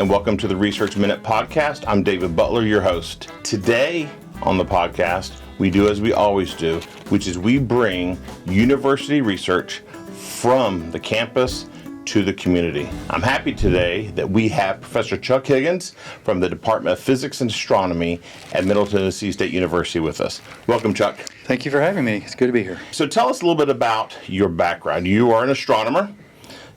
and welcome to the Research Minute Podcast. I'm David Butler, your host. Today on the podcast, we do as we always do, which is we bring university research from the campus to the community. I'm happy today that we have Professor Chuck Higgins from the Department of Physics and Astronomy at Middle Tennessee State University with us. Welcome, Chuck. Thank you for having me. It's good to be here. So tell us a little bit about your background. You are an astronomer.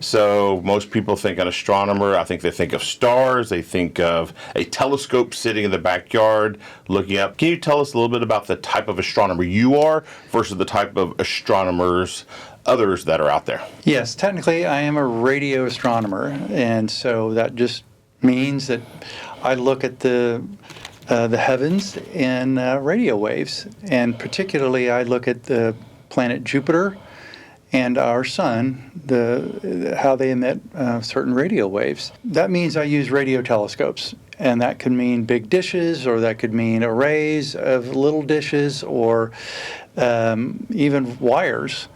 So most people think an astronomer, I think they think of stars, they think of a telescope sitting in the backyard looking up. Can you tell us a little bit about the type of astronomer you are versus the type of astronomers others that are out there? Yes, technically I am a radio astronomer, and so that just means that I look at the heavens in radio waves, and particularly I look at the planet Jupiter and our sun, how they emit certain radio waves. That means I use radio telescopes, and that could mean big dishes, or that could mean arrays of little dishes, or even wires.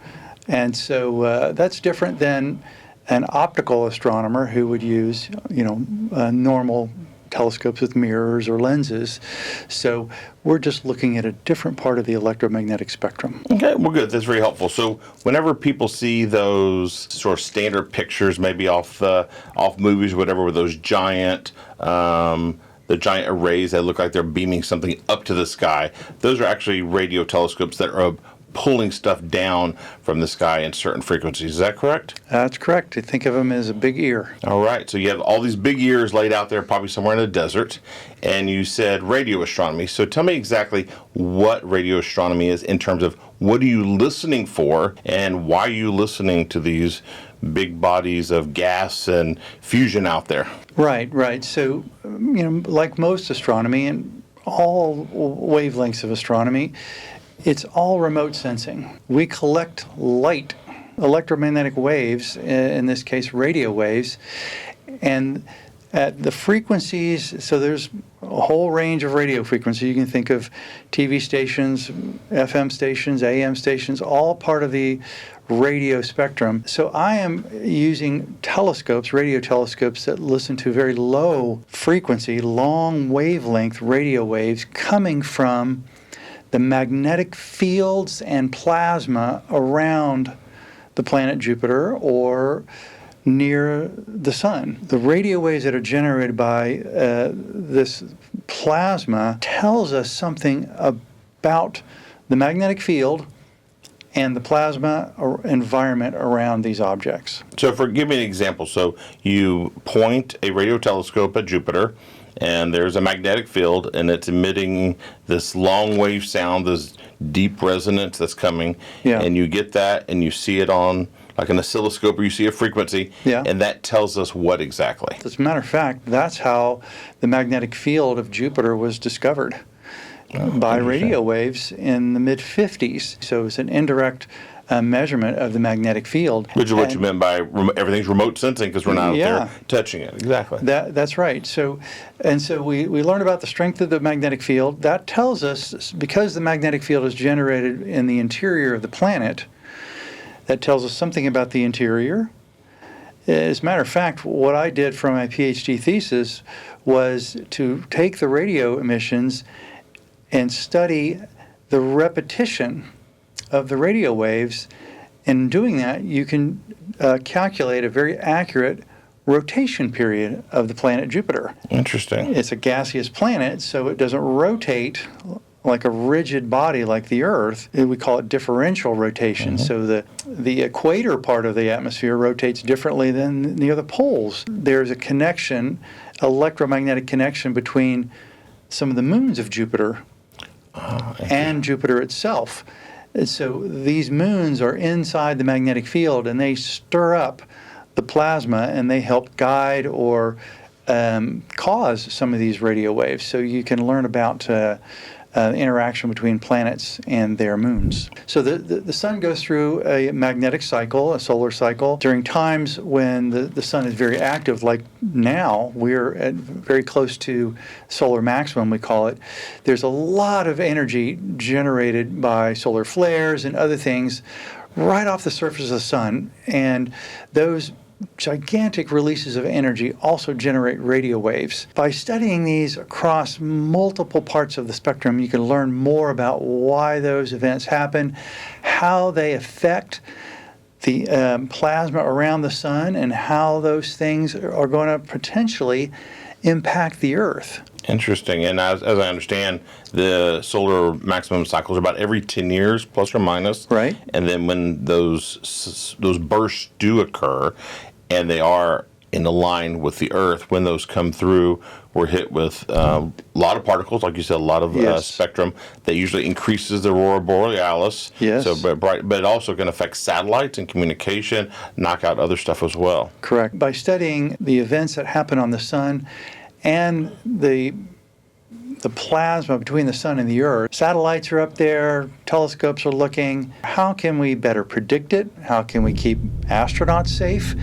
And so that's different than an optical astronomer who would use, normal telescopes with mirrors or lenses. So we're just looking at a different part of the electromagnetic spectrum. Okay, well, good. That's very helpful. So whenever people see those sort of standard pictures, maybe off movies or whatever, with those giant arrays that look like they're beaming something up to the sky, those are actually radio telescopes that are pulling stuff down from the sky in certain frequencies. Is that correct? That's correct. Think of them as a big ear. All right. So you have all these big ears laid out there, probably somewhere in the desert, and you said radio astronomy. So tell me exactly what radio astronomy is in terms of what are you listening for and why are you listening to these big bodies of gas and fusion out there? Right. So, like most astronomy and all wavelengths of astronomy, it's all remote sensing. We collect light, electromagnetic waves, in this case radio waves, and at the frequencies, so there's a whole range of radio frequencies. You can think of TV stations, FM stations, AM stations, all part of the radio spectrum. So I am using telescopes, radio telescopes that listen to very low frequency, long wavelength radio waves coming from the magnetic fields and plasma around the planet Jupiter or near the sun. The radio waves that are generated by this plasma tells us something about the magnetic field and the plasma environment around these objects. So give me an example. So you point a radio telescope at Jupiter, and there's a magnetic field, and it's emitting this long wave sound, this deep resonance that's coming, and you get that, and you see it on like an oscilloscope, or you see a frequency, and that tells us what exactly? As a matter of fact, that's how the magnetic field of Jupiter was discovered, by radio waves in the mid-50s. So it's an indirect measurement of the magnetic field. Which is what you meant by everything's remote sensing, because we're not out there touching it. Exactly. That's right. So we learn about the strength of the magnetic field. That tells us, because the magnetic field is generated in the interior of the planet, that tells us something about the interior. As a matter of fact, what I did for my PhD thesis was to take the radio emissions and study the repetition of the radio waves. In doing that, you can calculate a very accurate rotation period of the planet Jupiter. Interesting. It's a gaseous planet, so it doesn't rotate like a rigid body like the Earth. We call it differential rotation. So the equator part of the atmosphere rotates differently than the other poles. There's a connection, electromagnetic connection between some of the moons of Jupiter and Jupiter itself. And so these moons are inside the magnetic field, and they stir up the plasma, and they help guide or cause some of these radio waves. So you can learn about interaction between planets and their moons. So the sun goes through a magnetic cycle, a solar cycle, during times when the sun is very active, like now. We're at very close to solar maximum, we call it. There's a lot of energy generated by solar flares and other things right off the surface of the sun, and those gigantic releases of energy also generate radio waves. By studying these across multiple parts of the spectrum, you can learn more about why those events happen, how they affect the plasma around the sun, and how those things are going to potentially impact the Earth. Interesting. And as I understand, the solar maximum cycles are about every 10 years, plus or minus. Right. And then when those bursts do occur, and they are in line with the Earth, when those come through, we're hit with a lot of particles, like you said, a lot of Yes. spectrum that usually increases the aurora borealis. Yes. So, but it also can affect satellites and communication, knock out other stuff as well. Correct. By studying the events that happen on the sun and the plasma between the sun and the Earth, satellites are up there, telescopes are looking. How can we better predict it? How can we keep astronauts safe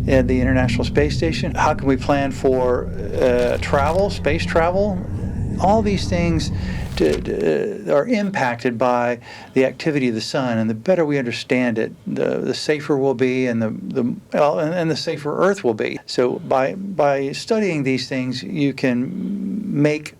at the International Space Station? How can we plan for travel, space travel? All these things are impacted by the activity of the sun, and the better we understand it, the safer we'll be, and the safer Earth will be. So by studying these things, you can make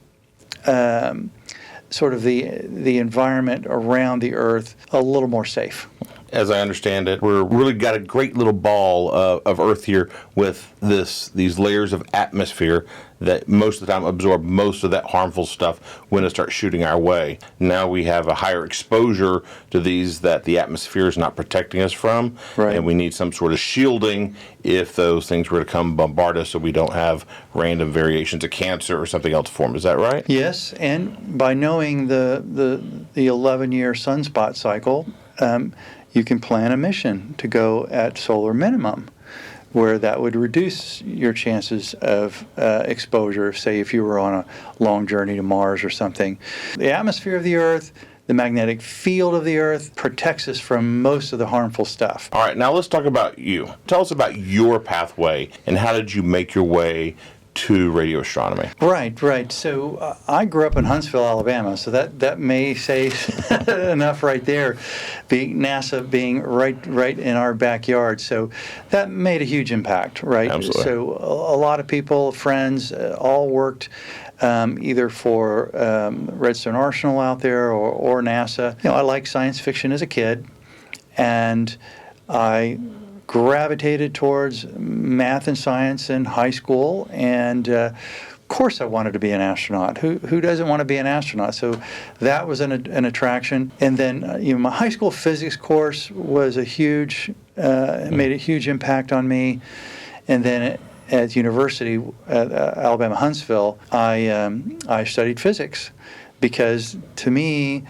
sort of the environment around the Earth a little more safe. As I understand it, we're really got a great little ball of Earth here with these layers of atmosphere that most of the time absorb most of that harmful stuff when it starts shooting our way. Now we have a higher exposure to these that the atmosphere is not protecting us from, Right. and we need some sort of shielding if those things were to come bombard us so we don't have random variations of cancer or something else form. Is that right? Yes, and by knowing the 11-year sunspot cycle, you can plan a mission to go at solar minimum, where that would reduce your chances of exposure, say if you were on a long journey to Mars or something. The atmosphere of the Earth, the magnetic field of the Earth protects us from most of the harmful stuff. All right, now let's talk about you. Tell us about your pathway and how did you make your way to radio astronomy? Right. So I grew up in Huntsville, Alabama, so that may say enough right there, NASA being right in our backyard. So that made a huge impact, right? Absolutely. So a lot of people, friends, all worked either for Redstone Arsenal out there or NASA. You know, I liked science fiction as a kid, and I gravitated towards math and science in high school, and of course I wanted to be an astronaut. Who doesn't want to be an astronaut? So that was an attraction. And then my high school physics course was made a huge impact on me. And then at university at Alabama Huntsville, I studied physics, because to me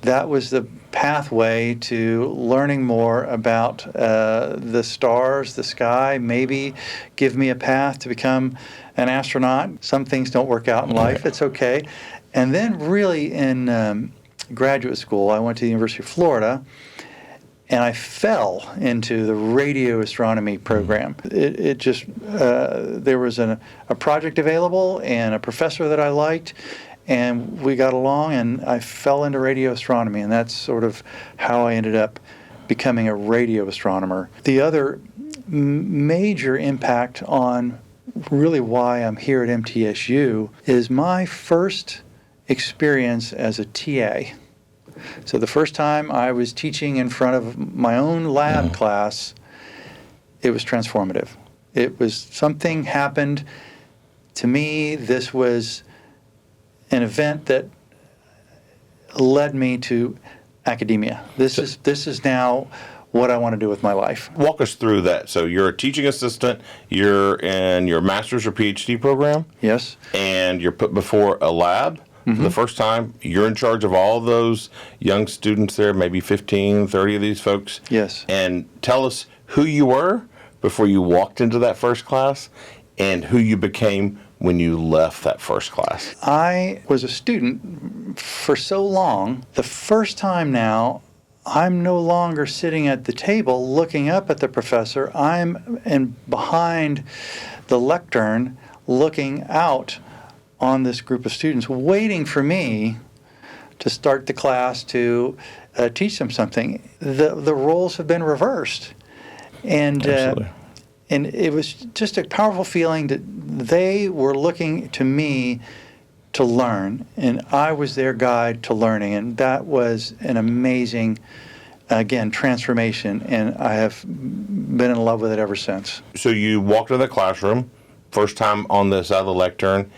that was the pathway to learning more about the stars, the sky, maybe give me a path to become an astronaut. Some things don't work out in life, it's okay. And then really in graduate school, I went to the University of Florida, and I fell into the radio astronomy program. It just, there was a project available and a professor that I liked, and we got along, and I fell into radio astronomy, and that's sort of how I ended up becoming a radio astronomer. The other major impact on really why I'm here at MTSU is my first experience as a TA. So the first time I was teaching in front of my own lab class, it was transformative. It was something happened to me. This was an event that led me to academia. This is now what I want to do with my life. Walk us through that. So you're a teaching assistant, you're in your master's or PhD program, Yes. and you're put before a lab for the first time. You're in charge of all those young students there, maybe 15, 30 of these folks. Yes. And tell us who you were before you walked into that first class and who you became when you left that first class. I was a student for so long. The first time now, I'm no longer sitting at the table looking up at the professor. I'm behind the lectern looking out on this group of students, waiting for me to start the class to teach them something. The roles have been reversed. And Absolutely. And it was just a powerful feeling that they were looking to me to learn, and I was their guide to learning, and that was an amazing, again, transformation, and I have been in love with it ever since. So you walked in the classroom, first time on the side of the lectern,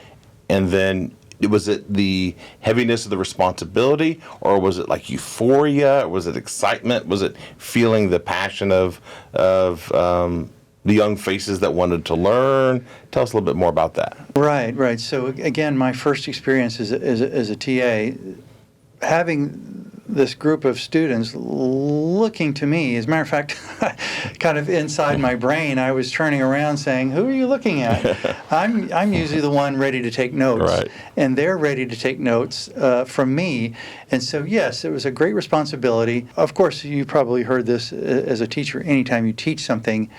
and then was it the heaviness of the responsibility, or was it like euphoria, or was it excitement? Was it feeling the passion of the young faces that wanted to learn? Tell us a little bit more about that. Right. So again, my first experience as a TA, having this group of students looking to me, as a matter of fact, kind of inside my brain, I was turning around saying, "Who are you looking at?" I'm usually the one ready to take notes, Right. and they're ready to take notes from me. And so, yes, it was a great responsibility. Of course, you probably heard this as a teacher. Anytime you teach something,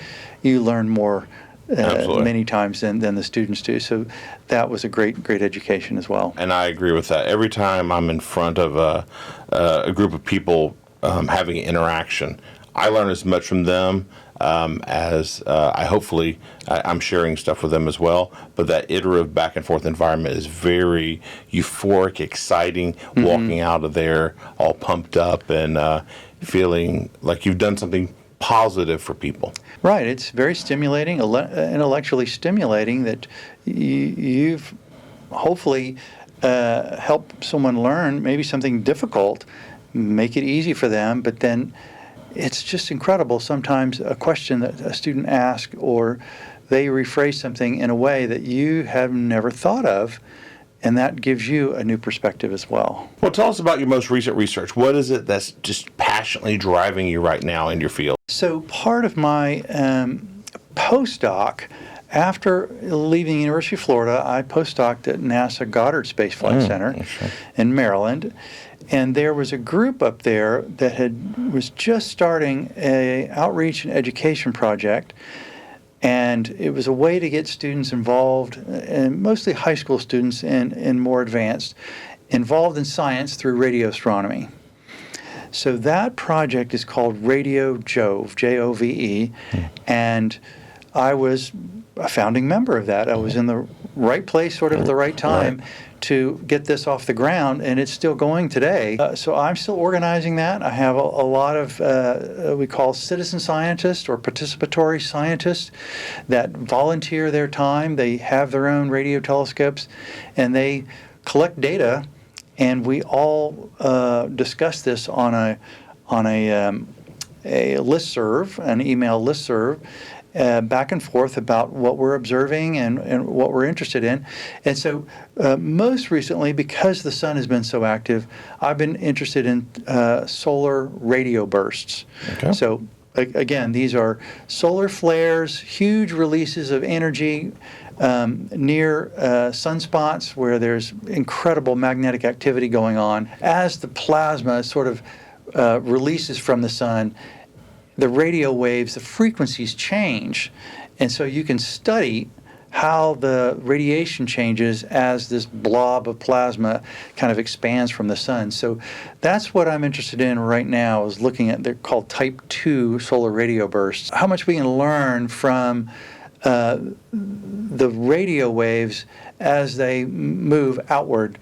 you learn more many times than the students do. So that was a great education as well. And I agree with that. Every time I'm in front of a group of people having interaction, I learn as much from them as I'm sharing stuff with them as well. But that iterative back and forth environment is very euphoric, exciting, walking out of there all pumped up and feeling like you've done something positive for people. Right. It's very stimulating, intellectually stimulating, that you've hopefully helped someone learn maybe something difficult, make it easy for them, but then it's just incredible sometimes a question that a student asks, or they rephrase something in a way that you have never thought of, and that gives you a new perspective as well. Well, tell us about your most recent research. What is it that's just passionately driving you right now in your field? So part of my postdoc, after leaving the University of Florida, I postdoced at NASA Goddard Space Flight Center in Maryland. And there was a group up there that was just starting an outreach and education project. And it was a way to get students involved, and mostly high school students and more advanced, involved in science through radio astronomy. So that project is called Radio Jove, Jove, and I was a founding member of that. I was in the right place, sort of at the right time, to get this off the ground, and it's still going today. So I'm still organizing that. I have a lot of, we call citizen scientists or participatory scientists that volunteer their time. They have their own radio telescopes, and they collect data, and we all discuss this on a listserv, an email listserv, back and forth about what we're observing and what we're interested in. And so most recently, because the sun has been so active, I've been interested in solar radio bursts. Okay. So again, these are solar flares, huge releases of energy near sunspots where there's incredible magnetic activity going on. As the plasma sort of releases from the sun, the radio waves, the frequencies change, and so you can study how the radiation changes as this blob of plasma kind of expands from the sun. So that's what I'm interested in right now, is looking at, they're called type 2 solar radio bursts, how much we can learn from the radio waves as they move outward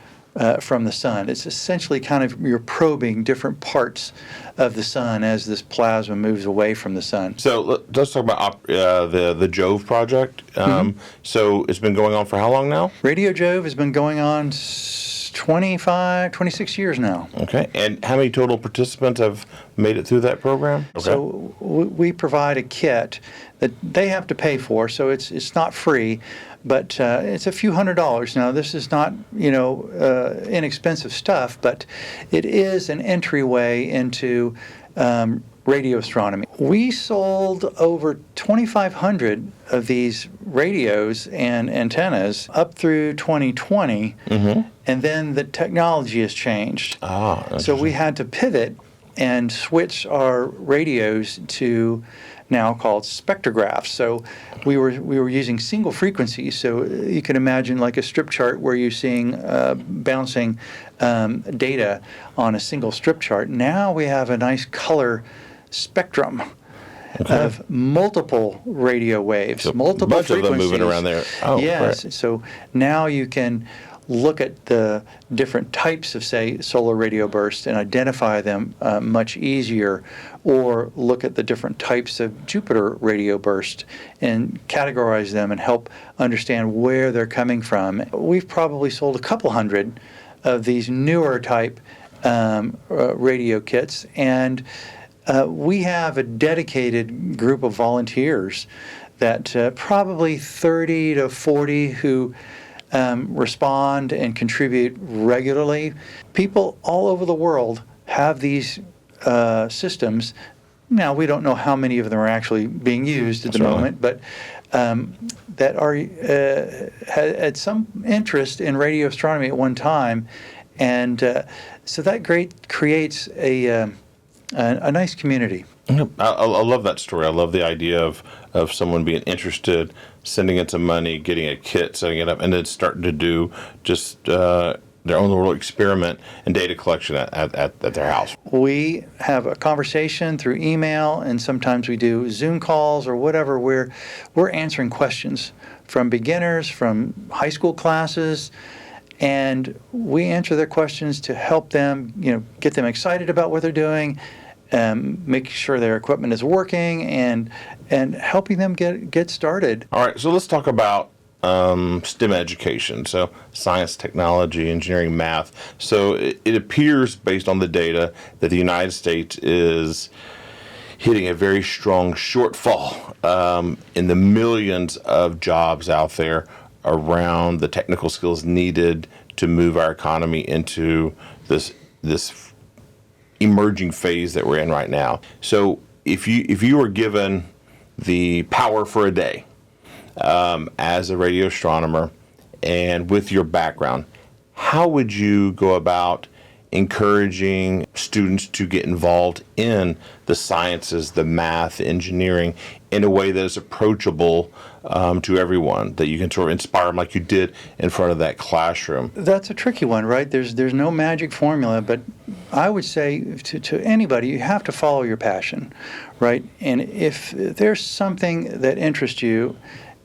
from the sun. It's essentially kind of, you're probing different parts of the sun as this plasma moves away from the sun. So let's talk about the Jove project. So it's been going on for how long now? Radio Jove has been going on 26 years now. Okay. And how many total participants have made it through that program? Okay. So we provide a kit that they have to pay for, so it's not free, but it's a few $100s. Now, this is not, inexpensive stuff, but it is an entryway into radio astronomy. We sold over 2,500 of these radios and antennas up through 2020, and then the technology has changed. So we had to pivot and switch our radios to now called spectrographs. So we were using single frequencies. So you can imagine like a strip chart where you're seeing bouncing data on a single strip chart. Now we have a nice color spectrum, of multiple radio waves, So multiple a bunch frequencies. of them moving around there. Oh, yes. right. So now you can look at the different types of, say, solar radio bursts and identify them much easier, or look at the different types of Jupiter radio bursts and categorize them and help understand where they're coming from. We've probably sold a couple hundred of these newer type radio kits, and we have a dedicated group of volunteers that probably 30 to 40 who respond and contribute regularly. People all over the world have these systems. Now, we don't know how many of them are actually being used at the moment, but that are had some interest in radio astronomy at one time, and so that creates a nice community. I love that story. I love the idea of someone being interested, sending in some money, getting a kit, setting it up, and then starting to do just their own little experiment and data collection at their house. We have a conversation through email, and sometimes we do Zoom calls or whatever, where we're answering questions from beginners, from high school classes, and we answer their questions to help them, get them excited about what they're doing, make sure their equipment is working, and helping them get started. All right, so let's talk about STEM education, so science, technology, engineering, math. So it appears, based on the data, that the United States is hitting a very strong shortfall in the millions of jobs out there around the technical skills needed to move our economy into this emerging phase that we're in right now. So if you were given the power for a day as a radio astronomer, and with your background, how would you go about encouraging students to get involved in the sciences, the math, engineering, in a way that is approachable to everyone, that you can sort of inspire them like you did in front of that classroom? That's a tricky one, right? There's no magic formula, but I would say to anybody, you have to follow your passion, right? And if there's something that interests you,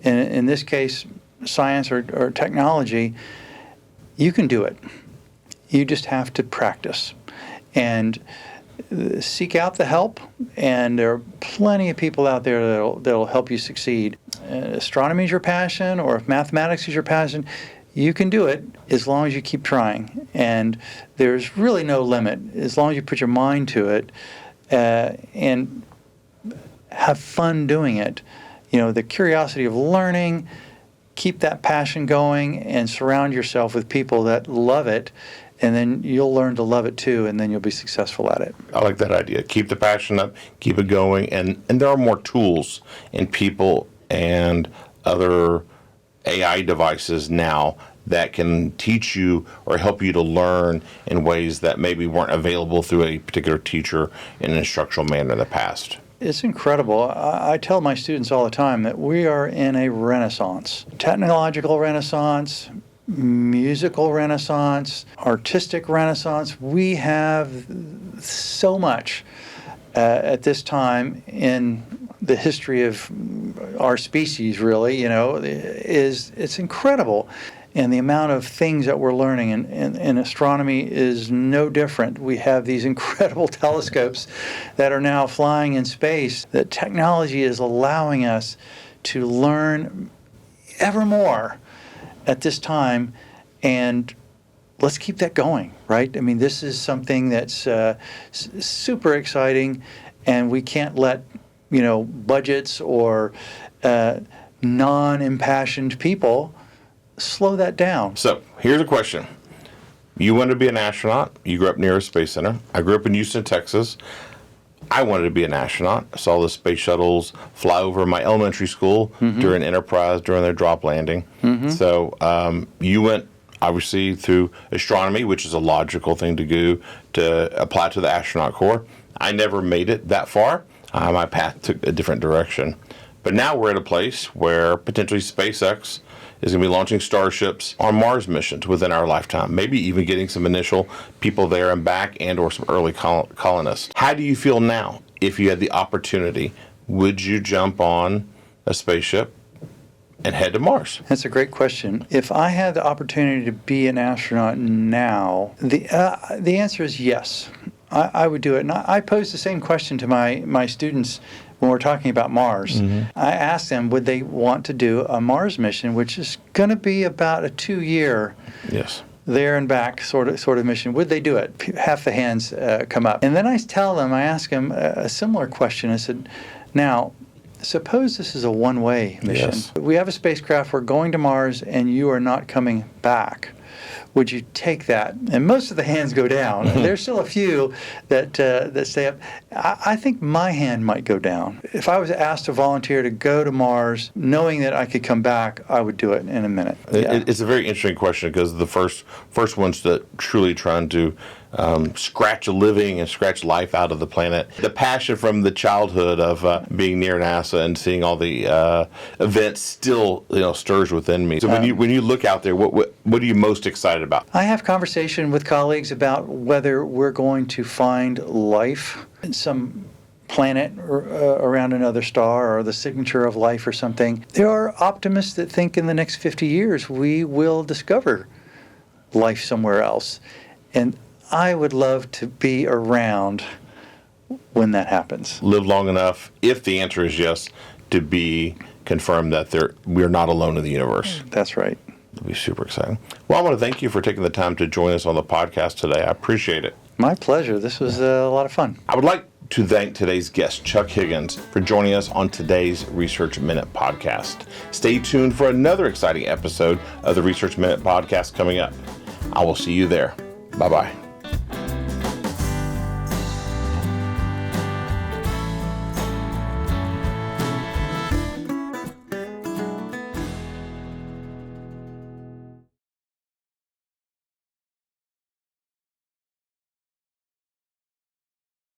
in this case, science or technology, you can do it. You just have to practice and seek out the help, and there are plenty of people out there that'll help you succeed. Astronomy is your passion, or if mathematics is your passion, you can do it as long as you keep trying. And there's really no limit as long as you put your mind to it and have fun doing it. The curiosity of learning, keep that passion going, and surround yourself with people that love it. And then you'll learn to love it too, and then you'll be successful at it. I like that idea. Keep the passion up, keep it going, and there are more tools in people and other AI devices now that can teach you or help you to learn in ways that maybe weren't available through a particular teacher in an instructional manner in the past. It's incredible. I tell my students all the time that we are in a renaissance, technological renaissance, musical renaissance, artistic renaissance. We have so much at this time in the history of our species, really, it's incredible. And the amount of things that we're learning in astronomy is no different. We have these incredible telescopes that are now flying in space. That technology is allowing us to learn ever more at this time, and let's keep that going, right? I mean, this is something that's super exciting, and we can't let budgets or non-impassioned people slow that down. So here's a question. You wanted to be an astronaut. You grew up near a space center. I grew up in Houston, Texas. I wanted to be an astronaut. I saw the space shuttles fly over my elementary school during Enterprise, during their drop landing. So you went, obviously, through astronomy, which is a logical thing to do to apply to the astronaut corps. I never made it that far. My path took a different direction. But now we're at a place where potentially SpaceX is going to be launching starships on Mars missions within our lifetime, maybe even getting some initial people there and back, and or some early colonists. How do you feel now if you had the opportunity would you jump on a spaceship and head to Mars? That's a great question. If I had the opportunity to be an astronaut now, the answer is yes. I would do it. And I pose the same question to my students when we're talking about Mars. I asked them, would they want to do a Mars mission, which is going to be about a 2-year Yes. there and back sort of mission. Would they do it? Half the hands come up. And then I ask them a similar question. I said, now, suppose this is a one-way mission. Yes. We have a spacecraft, we're going to Mars, and you are not coming back. Would you take that? And most of the hands go down. There's still a few that stay up. I think my hand might go down. If I was asked to volunteer to go to Mars, knowing that I could come back, I would do it in a minute. Yeah. It's a very interesting question because the first ones that truly trying to scratch a living and scratch life out of the planet. The passion from the childhood of being near NASA and seeing all the events still stirs within me. So when you look out there, what are you most excited about? I have conversation with colleagues about whether we're going to find life in some planet or around another star or the signature of life or something. There are optimists that think in the next 50 years we will discover life somewhere else. And I would love to be around when that happens. Live long enough, if the answer is yes, to be confirmed that we're not alone in the universe. That's right. It'll be super exciting. Well, I want to thank you for taking the time to join us on the podcast today. I appreciate it. My pleasure. This was a lot of fun. I would like to thank today's guest, Chuck Higgins, for joining us on today's Research Minute podcast. Stay tuned for another exciting episode of the Research Minute podcast coming up. I will see you there. Bye-bye.